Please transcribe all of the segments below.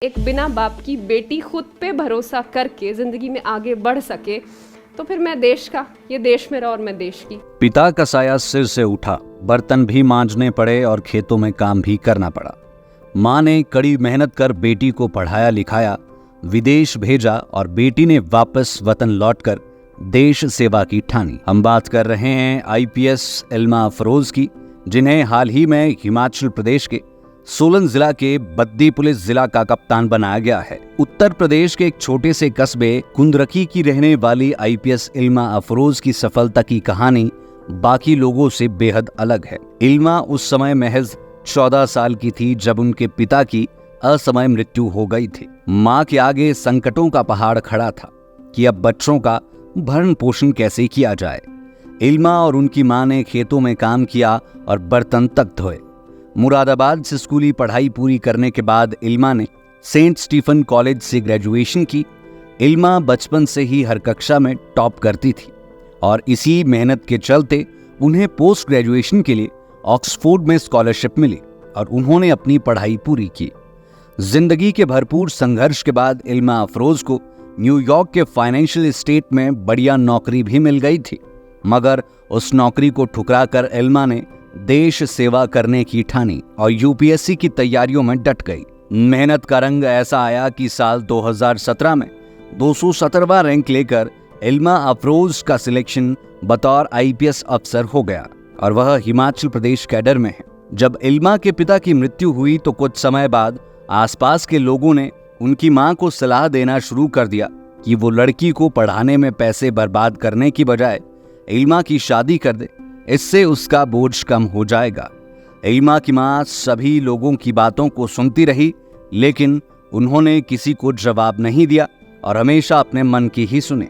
एक बिना बाप की बेटी खुद पे भरोसा करके जिंदगी में आगे बढ़ सके तो फिर मैं देश का, ये देश मेरा और मैं देश की। पिता का साया सिर से उठा, बर्तन भी मांजने पड़े और खेतों में काम भी करना पड़ा। माँ ने कड़ी मेहनत कर बेटी को पढ़ाया लिखाया, विदेश भेजा और बेटी ने वापस वतन लौटकर देश सेवा की ठानी। हम बात कर रहे हैं आईपीएस इल्मा अफरोज की, जिन्हें हाल ही में हिमाचल प्रदेश के सोलन जिला के बद्दी पुलिस जिला का कप्तान बनाया गया है। उत्तर प्रदेश के एक छोटे से कस्बे कुंदरकी की रहने वाली आईपीएस इल्मा अफरोज की सफलता की कहानी बाकी लोगों से बेहद अलग है। इल्मा उस समय महज 14 साल की थी जब उनके पिता की असमय मृत्यु हो गई थी। माँ के आगे संकटों का पहाड़ खड़ा था कि अब बच्चों का भरण पोषण कैसे किया जाए। इल्मा और उनकी माँ ने खेतों में काम किया और बर्तन तक धोए। मुरादाबाद से स्कूली पढ़ाई पूरी करने के बाद इल्मा ने सेंट स्टीफन कॉलेज से ग्रेजुएशन की। इल्मा बचपन से ही हर कक्षा में टॉप करती थी और इसी मेहनत के चलते उन्हें पोस्ट ग्रेजुएशन के लिए ऑक्सफोर्ड में स्कॉलरशिप मिली और उन्होंने अपनी पढ़ाई पूरी की। जिंदगी के भरपूर संघर्ष के बाद इल्मा अफरोज को न्यूयॉर्क के फाइनेंशियल स्टेट में बढ़िया नौकरी भी मिल गई थी, मगर उस नौकरी को ठुकराकर इल्मा ने देश सेवा करने की ठानी और यूपीएससी की तैयारियों में डट गई। मेहनत का रंग ऐसा आया कि साल 2017 में 217वां रैंक लेकर इल्मा अफरोज का सिलेक्शन बतौर आईपीएस अफसर हो गया और वह हिमाचल प्रदेश कैडर में है। जब इल्मा के पिता की मृत्यु हुई तो कुछ समय बाद आसपास के लोगों ने उनकी मां को सलाह देना शुरू कर दिया कि वो लड़की को पढ़ाने में पैसे बर्बाद करने की बजाय इल्मा की शादी कर दे, इससे उसका बोझ कम हो जाएगा। इल्मा की मां सभी लोगों की बातों को सुनती रही, लेकिन उन्होंने किसी को जवाब नहीं दिया और हमेशा अपने मन की ही सुने।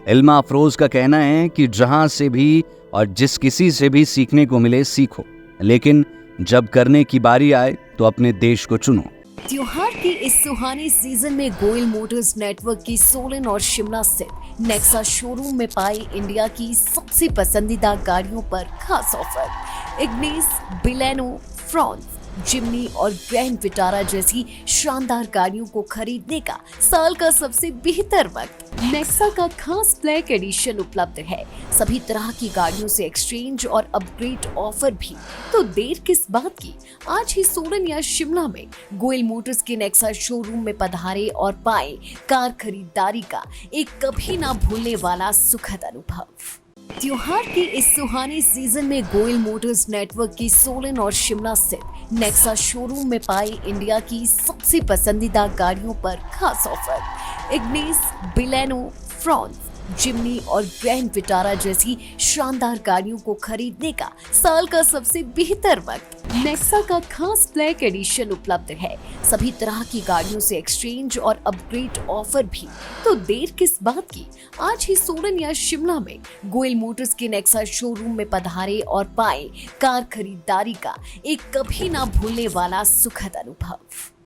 इल्मा अफरोज का कहना है कि जहां से भी और जिस किसी से भी सीखने को मिले सीखो, लेकिन जब करने की बारी आए तो अपने देश को चुनो। त्योहार के इस सुहाने सीजन में गोयल मोटर्स नेटवर्क की सोलन और शिमला स्थित नेक्सा शोरूम में पाए इंडिया की सबसे पसंदीदा गाड़ियों पर खास ऑफर। इग्निस, बिलेनो, फ्रॉन्स, जिमनी और ग्रैंड विटारा जैसी शानदार गाड़ियों को खरीदने का साल का सबसे बेहतर वक्त। नेक्सा का खास ब्लैक एडिशन उपलब्ध है। सभी तरह की गाड़ियों से एक्सचेंज और अपग्रेड ऑफर भी। तो देर किस बात की, आज ही सोलन या शिमला में गोयल मोटर्स के नेक्सा शोरूम में पधारे और पाए कार खरीदारी का एक कभी ना भूलने वाला सुखद अनुभव। त्योहार के इस सुहाने सीजन में गोयल मोटर्स नेटवर्क की सोलन और शिमला स्थित नेक्सा शोरूम में पाए इंडिया की सबसे पसंदीदा गाड़ियों पर खास ऑफर। इग्निस, बिलेनो, फ्रॉन्स, जिमनी और ग्रैंड विटारा जैसी शानदार गाड़ियों को खरीदने का साल का सबसे बेहतर वक्त। नेक्सा का खास ब्लैक एडिशन उपलब्ध है। सभी तरह की गाड़ियों से एक्सचेंज और अपग्रेड ऑफर भी। तो देर किस बात की, आज ही सोलन या शिमला में गोयल मोटर्स के नेक्सा शोरूम में पधारे और पाए कार खरीदारी का एक कभी ना भूलने वाला सुखद अनुभव।